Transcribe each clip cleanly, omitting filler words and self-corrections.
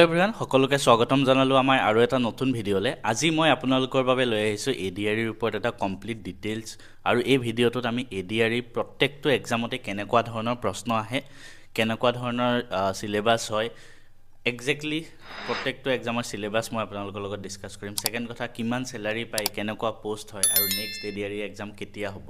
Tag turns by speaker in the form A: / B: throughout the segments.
A: Everyone সকলোকে স্বাগতম জনালো আমাৰ আৰু এটা নতুন ভিডিঅ'লে। আজি মই আপোনালোকৰ বাবে লৈ আহিছোঁ এডিআৰইৰ ওপৰত এটা কমপ্লিট ডিটেইলছ আৰু এই ভিডিঅ'টোত আমি এডিআৰইৰ প্ৰত্যেকটো এক্সামতে কেনেকুৱা ধৰণৰ প্ৰশ্ন আহে, কেনেকুৱা ধৰণৰ সিলেবাস হয়, এক্সেক্টলি প্ৰত্যেকটো এক্সামৰ সিলেবাস মই আপোনালোকৰ লগত ডিসকাস কৰিম। সেকেন্ড কথা কিমান স্যালাৰি পায়, কেনেকুৱা পোষ্ট হয় আৰু নেক্সট এডিআৰই এক্সাম কেতিয়া হ'ব।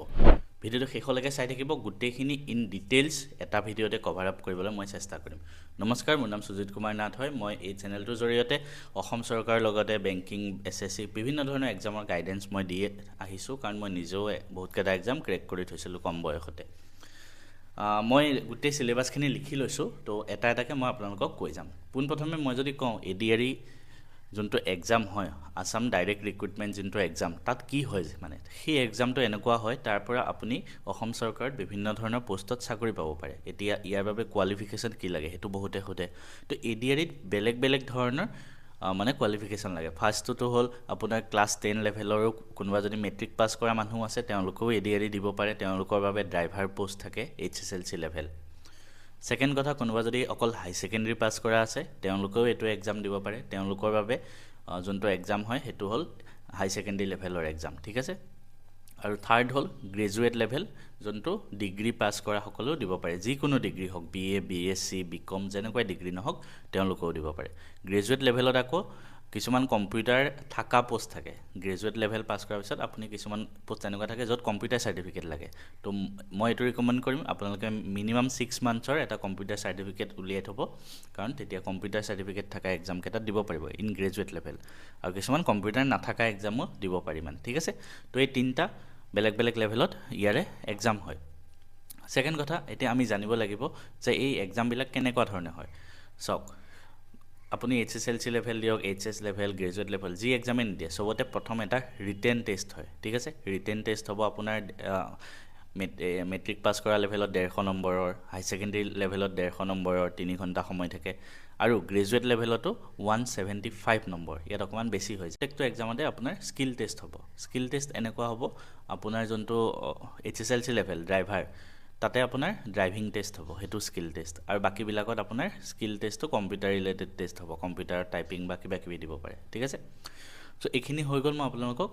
A: ভিডিওটো শেষলৈকে চাই থাকিব, গোটেইখিনি ইন ডিটেইলছ এটা ভিডিওতে কভাৰ আপ কৰিবলৈ মই চেষ্টা কৰিম। নমস্কাৰ, মোৰ নাম সুজিত কুমাৰ নাথ হয়। মই এই চেনেলটোৰ জৰিয়তে অসম চৰকাৰৰ লগতে বেংকিং, এছএছসি বিভিন্ন ধৰণৰ এক্সামৰ গাইডেন্স মই দি আহিছোঁ, কাৰণ মই নিজেও বহুতকেইটা এক্সাম ক্ৰেক কৰি থৈছিলোঁ কম বয়সতে। মই গোটেই সিলেবাসখিনি লিখি লৈছোঁ, তো এটা এটাকৈ মই আপোনালোকক কৈ যাম। পোনপ্ৰথমে মই যদি কওঁ এডিআৰই যোনটো এক্সাম হয়, আসাম ডাইৰেক্ট ৰিক্ৰুটমেণ্ট যোনটো এক্সাম, তাত কি হয় মানে সেই এক্সামটো এনেকুৱা হয়, তাৰ পৰা আপুনি অসম চৰকাৰত বিভিন্ন ধৰণৰ পোষ্টত চাকৰি পাব পাৰে। এতিয়া ইয়াৰ বাবে কোৱালিফিকেশ্যন কি লাগে সেইটো বহুতে সোধে। তো এডিআৰইত বেলেগ বেলেগ ধৰণৰ মানে কোৱালিফিকেশ্যন লাগে। ফাৰ্ষ্টটো হ'ল আপোনাৰ ক্লাছ 10 লেভেলৰো কোনোবা যদি মেট্ৰিক পাছ কৰা মানুহ আছে তেওঁলোকেও এডিআৰই দিব পাৰে, তেওঁলোকৰ বাবে ড্ৰাইভাৰ পোষ্ট থাকে HSLC লেভেল। সেকেন্ড কথা, কোনোবা যদি অকল হাই সেকেন্ডাৰী পাছ কৰা আছে তেওঁলোকেও এইটো এক্সাম দিব পাৰে, তেওঁলোকৰ বাবে যোনটো এক্সাম হয় সেইটো হ'ল হাই সেকেন্ডাৰী লেভেলৰ এক্সাম, ঠিক আছে। আৰু থাৰ্ড হ'ল গ্ৰেজুৱেট লেভেল, যোনটো ডিগ্ৰী পাছ কৰা সকলেও দিব পাৰে, যিকোনো ডিগ্ৰী হওক, BA, BSc, BCom যেনেকুৱা ডিগ্ৰী নহওক তেওঁলোকেও দিব পাৰে। গ্ৰেজুৱেট লেভেলত আকৌ কিছুমান কম্পিউটাৰ থাকা পোষ্ট থাকে। গ্ৰেজুৱেট লেভেল পাছ কৰাৰ পিছত আপুনি কিছুমান পোষ্ট এনেকুৱা থাকে য'ত কম্পিউটাৰ চাৰ্টিফিকেট লাগে। তো মই এইটো ৰিকমেণ্ড কৰিম আপোনালোকে মিনিমাম 6 মান্থছৰ এটা কম্পিউটাৰ চাৰ্টিফিকেট উলিয়াই থ'ব, কাৰণ তেতিয়া কম্পিউটাৰ চাৰ্টিফিকেট থকা এক্সাম কেইটাত দিব পাৰিব ইন গ্ৰেজুৱেট লেভেল। আৰু কিছুমান কম্পিউটাৰ নাথাকা এক্সামো দিব পাৰি মানে, ঠিক আছে। তো এই তিনিটা বেলেগ বেলেগ লেভেলত ইয়াৰে এক্সাম হয়। সেকেন্ড কথা, এতিয়া আমি জানিব লাগিব যে এই এক্সামবিলাক কেনেকুৱা ধৰণে হয়। চাওক, আপুনি HSLC লেভেল দিয়ক, HS লেভেল, গ্ৰেজুৱেট লেভেল, যি এক্সামে নিদিয়ে চবতে প্ৰথম এটা ৰিটেন টেষ্ট হয়, ঠিক আছে। ৰিটেন টেষ্ট হ'ব আপোনাৰ মেট্ৰিক পাছ কৰা লেভেলত 150 নম্বৰৰ, হাই ছেকেণ্ডেৰী লেভেলত 150 নম্বৰৰ, 3 ঘণ্টা সময় থাকে। আৰু গ্ৰেজুৱেট লেভেলতো 175 নম্বৰ, ইয়াত অকণমান বেছি হৈ যায়। প্ৰত্যেকটো এক্সামতে আপোনাৰ স্কিল টেষ্ট হ'ব। স্কিল টেষ্ট এনেকুৱা হ'ব, আপোনাৰ যোনটো HSLC লেভেল ড্ৰাইভাৰ, তাতে আপোনাৰ ড্ৰাইভিং টেষ্ট হ'ব, সেইটো স্কিল টেষ্ট। আৰু বাকীবিলাকত আপোনাৰ স্কিল টেষ্টটো কম্পিউটাৰ ৰিলেটেড টেষ্ট হ'ব, কম্পিউটাৰ টাইপিং বা কিবা কিবি দিব পাৰে, ঠিক আছে। চ' এইখিনি হৈ গ'ল মই আপোনালোকক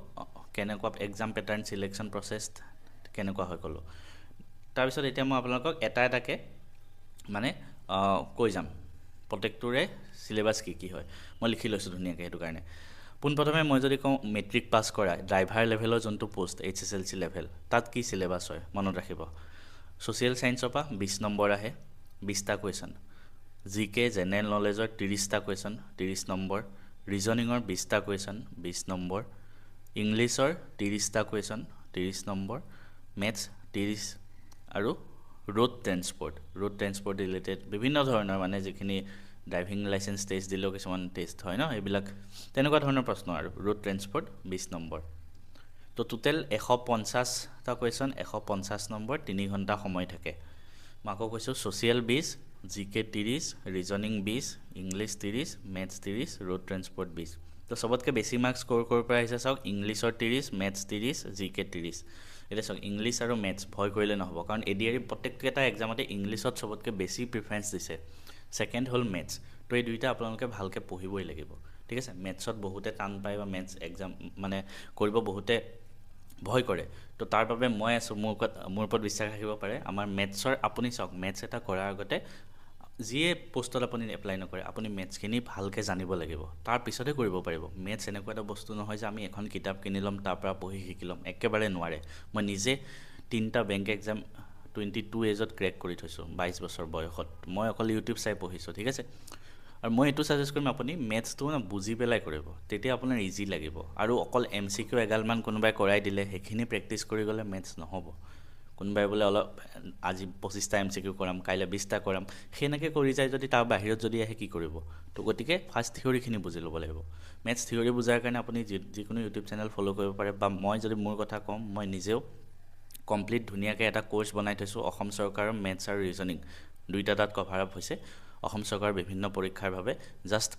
A: কেনেকুৱা এক্সাম পেটাৰ্ণ, চিলেকশ্যন প্ৰচেছ কেনেকুৱা হৈ গ'লো। তাৰপিছত এতিয়া মই আপোনালোকক এটা এটাকৈ মানে কৈ যাম প্ৰত্যেকটোৰে চিলেবাছ কি কি হয়। মই লিখি লৈছোঁ ধুনীয়াকৈ, সেইটো কাৰণে পোনপ্ৰথমে মই যদি কওঁ মেট্ৰিক পাছ কৰা ড্ৰাইভাৰ লেভেলৰ যোনটো পোষ্ট HSLC লেভেল, তাত কি চিলেবাছ হয় মনত ৰাখিব। ছ'চিয়েল ছায়েন্সৰ পৰা 20 নম্বৰ আহে, 20টা কুৱেশ্যন। GK জেনেৰেল নলেজৰ 30টা কুৱেশ্যন, 30 নম্বৰ। ৰিজনিঙৰ 20টা কুৱেশ্যন, 20 নম্বৰ। ইংলিছৰ 30টা কুৱেশ্যন, 30 নম্বৰ। মেথছ 30, আৰু ৰোড ট্ৰেন্সপৰ্ট ৰিলেটেড বিভিন্ন ধৰণৰ মানে যিখিনি ড্ৰাইভিং লাইচেন্স টেষ্ট দিলেও কিছুমান টেষ্ট হয় ন, এইবিলাক তেনেকুৱা ধৰণৰ প্ৰশ্ন। আৰু ৰোড ট্ৰেন্সপৰ্ট 20 নম্বৰ। তো টোটেল 150টা কুৱেশ্যন, 150 নম্বৰ, 3 ঘণ্টা সময় থাকে। মই আকৌ কৈছোঁ social 20, GK 30, reasoning 20, English 30, maths 30, road transport 20। তো চবতকৈ বেছি মাৰ্কছ ক'ৰ পৰা আহিছে চাওক, ইংলিছৰ 30, মেথছ 30, GK 30। এতিয়া চাওক, ইংলিছ আৰু মেথছ ভয় কৰিলে নহ'ব, কাৰণ এডিআৰই প্ৰত্যেককেইটা এক্সামতে ইংলিছত চবতকৈ বেছি প্ৰিফাৰেঞ্চ দিছে। সেকেণ্ড হ'ল মেথছ। তো এই দুইটা আপোনালোকে ভালকৈ পঢ়িবই লাগিব, ঠিক আছে। মেথছত বহুতে টান পায় বা মেথছ এক্সাম মানে কৰিব বহুতে ভয় কৰে। তো তাৰ বাবে মই আছোঁ, মোৰ ওপৰত বিশ্বাস ৰাখিব পাৰে। আমাৰ মেথছৰ আপুনি চাওক, মেথছ এটা কৰাৰ আগতে যিয়ে পোষ্টত আপুনি এপ্লাই নকৰে, আপুনি মেথছখিনি ভালকৈ জানিব লাগিব, তাৰপিছতহে কৰিব পাৰিব। মেথছ এনেকুৱা এটা বস্তু নহয় যে আমি এখন কিতাপ কিনি ল'ম, তাৰ পৰা পঢ়ি শিকি ল'ম, একেবাৰে নোৱাৰে। মই নিজে 3টা বেংক এক্সাম 22 এজত ক্ৰেক কৰি থৈছোঁ, 22 বছৰ বয়সত। মই অকল ইউটিউব চাই পঢ়িছোঁ, ঠিক আছে। আৰু মই এইটো ছাজেষ্ট কৰিম, আপুনি মেথছটো বুজি পেলাই কৰিব, তেতিয়া আপোনাৰ ইজি লাগিব। আৰু অকল MCQ এগালমান কোনোবাই কৰাই দিলে সেইখিনি প্ৰেক্টিছ কৰি গ'লে মেথছ নহ'ব। কোনোবাই বোলে অলপ আজি 25টা MCQ কৰাম, কাইলৈ 20টা কৰাম, সেনেকৈ কৰি যায় যদি তাৰ বাহিৰত যদি আহে কি কৰিব। তো গতিকে ফাৰ্ষ্ট থিয়ৰিখিনি বুজি ল'ব লাগিব। মেথছ থিয়ৰি বুজাৰ কাৰণে আপুনি যিকোনো ইউটিউব চেনেল ফ'ল' কৰিব পাৰে, বা মই যদি মোৰ কথা কওঁ, মই নিজেও কমপ্লিট ধুনীয়াকৈ এটা কোৰ্চ বনাই থৈছোঁ। অসম চৰকাৰৰ মেথছ আৰু ৰিজনিং দুইটা তাত কভাৰ আপ হৈছে। অসম চৰকাৰৰ বিভিন্ন পৰীক্ষাৰ বাবে জাষ্ট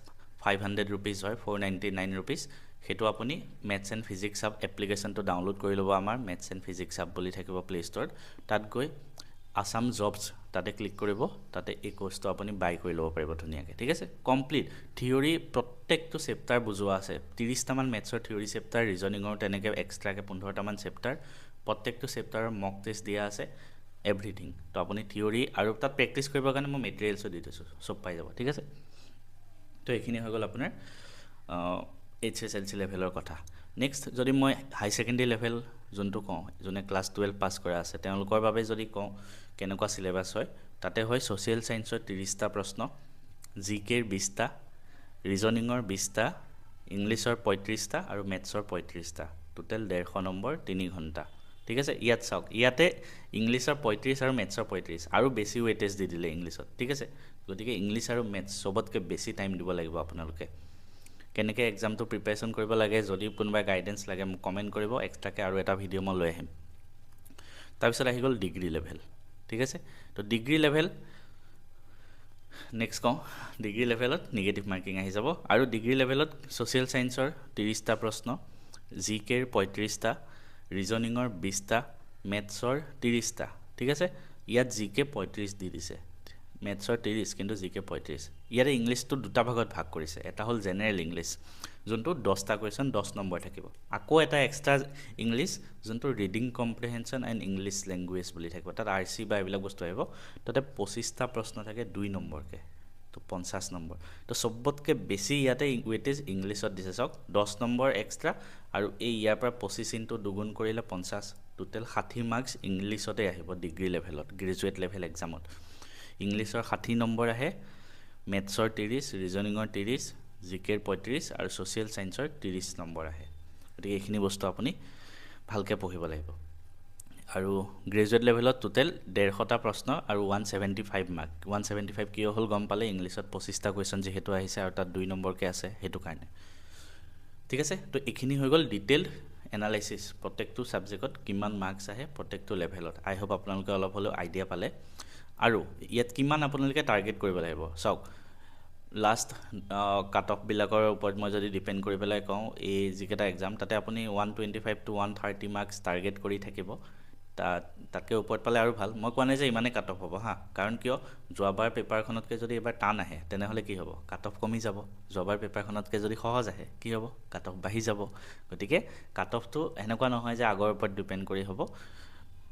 A: 500 ৰুপিজ হয়, 499 ৰুপিজ। সেইটো আপুনি মেথছ এণ্ড ফিজিক্স হাব এপ্লিকেশ্যনটো ডাউনলোড কৰি ল'ব। আমাৰ মেথছ এণ্ড ফিজিক্স হাব বুলি থাকিব প্লে ষ্ট'ৰত, তাত গৈ আসাম জবছ তাতে ক্লিক কৰিব তাতে এই কোৰ্সটো আপুনি বাই কৰি ল'ব পাৰিব ধুনীয়াকৈ ঠিক আছে কমপ্লিট থিওৰি প্ৰত্যেকটো চেপ্টাৰ বুজোৱা আছে 30টা মান মেথছৰ থিওৰি চেপ্টাৰ ৰিজনিঙৰ তেনেকৈ এক্সট্ৰাকৈ 15টা মান চেপ্টাৰ প্ৰত্যেকটো চেপ্টাৰৰ মক টেষ্ট দিয়া আছে এভৰিথিং তো আপুনি থিওৰি আৰু তাত প্ৰেক্টিছ কৰিবৰ কাৰণে মই মেটেৰিয়েলছো দি দিছোঁ চব পাই যাব ঠিক আছে তো এইখিনি হৈ গ'ল আপোনাৰ HSLC লেভেলৰ কথা নেক্সট যদি মই হাই সেকেন্ডাৰী লেভেল যোনটো কওঁ যোনে ক্লাছ 12 পাছ কৰা আছে তেওঁলোকৰ বাবে যদি কওঁ কেনেকুৱা সিলেবাস হয় তাতে হয় সোশ্যাল সায়েন্সৰ 30টা প্ৰশ্ন জিকেৰ 20টা ৰিজনিঙৰ 20টা ইংলিছৰ 35টা আৰু মেথছৰ 35টা টোটাল 150 নম্বৰ 3 ঘণ্টা ঠিক আছে ইয়াত চাওক ইয়াতে ইংলিছৰ 35 আৰু মেথছৰ 35 আৰু বেছি ওয়েটেজ দি দিলে ইংলিছত ঠিক আছে গতিকে ইংলিছ আৰু মেথছ সবতকৈ বেছি টাইম দিব লাগিব আপোনালোকে কেনেকৈ এক্সামটো প্ৰিপাৰেচন কৰিব লাগে যদি কোনোবা গাইডেন্স লাগে মোক কমেন্ট কৰিব এক্সট্ৰাকৈ আৰু এটা ভিডিও মই লৈ আহিম তাৰপিছত আহি গ'ল ডিগ্ৰী লেভেল ঠিক আছে তো ডিগ্ৰী লেভেল নেক্সট কওঁ ডিগ্ৰী লেভেলত নিগেটিভ মাৰ্কিং আহি যাব আৰু ডিগ্ৰী লেভেলত সোশ্যাল সায়েন্সৰ 30টা প্ৰশ্ন জিকেৰ 35টা ৰিজনিঙৰ 20টা মেথছৰ 30টা ঠিক আছে ইয়াত জিকে 35 দি দিছে মেথছৰ 30 কিন্তু জিকে 35 ইয়াৰে ইংলিছটো দুটা ভাগত ভাগ কৰিছে এটা হ'ল জেনাৰেল ইংলিছ যোনটো 10টা কোৱেশ্চন 10 নম্বৰ থাকিব আকৌ এটা এক্সট্ৰা ইংলিছ যোনটো ৰিডিং কম্প্ৰিহেনশন এণ্ড ইংলিছ লেংগুৱেজ বুলি থাকিব তাত আৰসি বা এইবিলাক বস্তু আহিব তাতে 25টা প্ৰশ্ন থাকে 2 নম্বৰকে তো 50 নম্বৰ তো সবতকৈ বেছি ইয়াতে ওয়েটেজ ইংলিছত দিছে চাওক 10 নম্বৰ এক্সট্ৰা আৰু এই ইয়াৰ পৰা 25 ইনটু দুগুণ কৰিলে 50 টোটেল 60 মাৰ্কছ ইংলিছতে আহিব ডিগ্ৰী লেভেলত গ্ৰেজুৱেট লেভেল এক্সামত ইংলিছৰ 60 নম্বৰ আহে মেথছৰ 30 ৰিজনিঙৰ 30 জিকেৰ 35 আৰু সোশ্যাল সায়েন্সৰ 30 নম্বৰ আহে গতিকে এইখিনি বস্তু আপুনি ভালকৈ পঢ়িব লাগিব আৰু গ্ৰেজুৱেট লেভেলত টোটেল 150টা প্ৰশ্ন আৰু 175 মাৰ্ক 175 কিয় হ'ল গম পালে ইংলিছত 25টা কোৱেশ্চন যেহেতু আহিছে আৰু তাত 2 নম্বৰকে আছে সেইটো কাৰণে ঠিক আছে তো এইখিনি হৈ গ'ল ডিটেইলড এনালাইসিস প্ৰত্যেকটো সাবজেক্টত কিমান মাৰ্কস আহে প্ৰত্যেকটো লেভেলত আই হোপ আপোনালোকে অলপ হলেও আইডিয়া পালে আৰু ইয়াত কিমান আপোনালোকে টাৰ্গেট কৰিব লাগিব চাওক লাষ্ট কাট অফ বিলাকৰ ওপৰত মই যদি ডিপেন্ড কৰি পেলাই কওঁ এই যিকেটা এক্সাম তাতে আপুনি 125 টু 130 মাৰ্কস টাৰ্গেট কৰি থাকিব তাতকৈ ওপৰত পালে আৰু ভাল মই কোৱা নাই যে ইমানে কাট অফ হ'ব হা কাৰণ কিয় যোৱাবাৰ পেপাৰখনতকৈ যদি এবাৰ টান আহে তেনেহলে কি হ'ব কাট অফ কমি যাব যোৱাবাৰ পেপাৰখনতকৈ যদি সহজ আহে কি হ'ব কাট অফ বাঢ়ি যাব গতিকে কাট অফটো এনেকুৱা নহয় যে আগৰ ওপৰত ডিপেন্ড কৰি হ'ব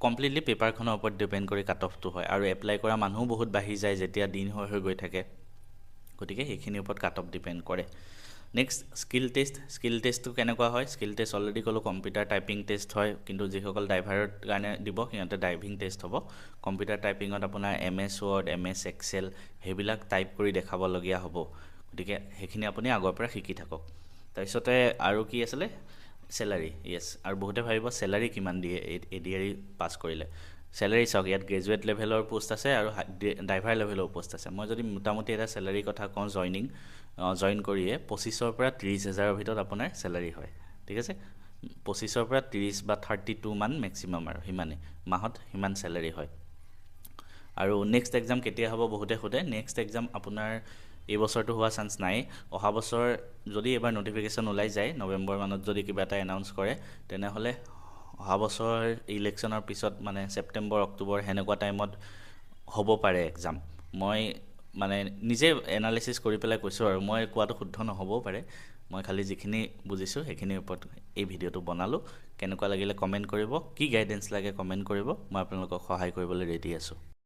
A: কমপ্লিটলি পেপাৰখনৰ ওপৰত ডিপেন্ড কৰি কাট অফটো হয় আৰু এপ্লাই কৰা মানুহ বহুত বাঢ়ি যায় যেতিয়া দিন হৈ গৈ থাকে গতিকে এইখিনিৰ ওপৰত কাট অফ ডিপেন্ড কৰে নেক্সট স্কিল টেষ্টটো কেনেকুৱা হয় স্কিল টেষ্ট অলৰেডি ক'লো কম্পিউটাৰ টাইপিং টেষ্ট হয় কিন্তু যিসকল ড্ৰাইভাৰৰ কাৰণে দিব সিহঁতে ড্ৰাইভিং টেষ্ট হ'ব কম্পিউটাৰ টাইপিঙত আপোনাৰ MS Word MS Excel সেইবিলাক টাইপ কৰি দেখাবলগীয়া হ'ব গতিকে সেইখিনি আপুনি আগৰ পৰা শিকি থাকক তাৰপিছতে আৰু কি আছিলে স্যালাৰি ইয়েস আৰু বহুতে ভাবিব স্যালাৰি কিমান দিয়ে এডিআৰই পাস কৰিলে স্যালাৰি চাওক ইয়াত গ্ৰেজুৱেট লেভেলৰ পোষ্ট আছে আৰু ড্ৰাইভাৰ লেভেলৰ পোষ্ট আছে মই যদি মোটামুটি এটা স্যালাৰি কথা কওঁ জয়েন কৰিয়ে 25ৰ পৰা 30,000ৰ ভিতৰত আপোনাৰ স্যালাৰি হয় ঠিক আছে 25ৰ পৰা 30 বা 32 মান মেক্সিমাম আৰু হিমানে মাহত হিমান স্যালাৰি হয় আৰু নেক্সট এক্সাম কেতিয়া হ'ব বহুতে খুদে নেক্সট এক্সাম আপোনাৰ এই বছৰটো হোৱা চান্স নাই অহা বছৰ যদি এবাৰ নোটিফিকেশন ওলাই যায় নৱেম্বৰ মানত যদি কিবা এটা এনাউন্স কৰে তেনেহলে অহা বছৰ ইলেকশ্যনৰ পিছত মানে সেপ্টেম্বৰ অক্টোবৰ হেনেকুৱা টাইমত হ'ব পাৰে এক্সাম মই মানে নিজে এনালাইসিস কৰি পেলাই কৈছো আৰু মই কোৱাটো শুদ্ধ নহবও পাৰে মই খালি যিখিনি বুজিছো সেইখিনিৰ ওপৰত এই ভিডিওটো বনালো কেনেকুৱা লাগিলে কমেন্ট কৰিব কি গাইডেন্স লাগে কমেন্ট কৰিব মই আপোনালোকক সহায় কৰিবলৈ ৰেডি আছো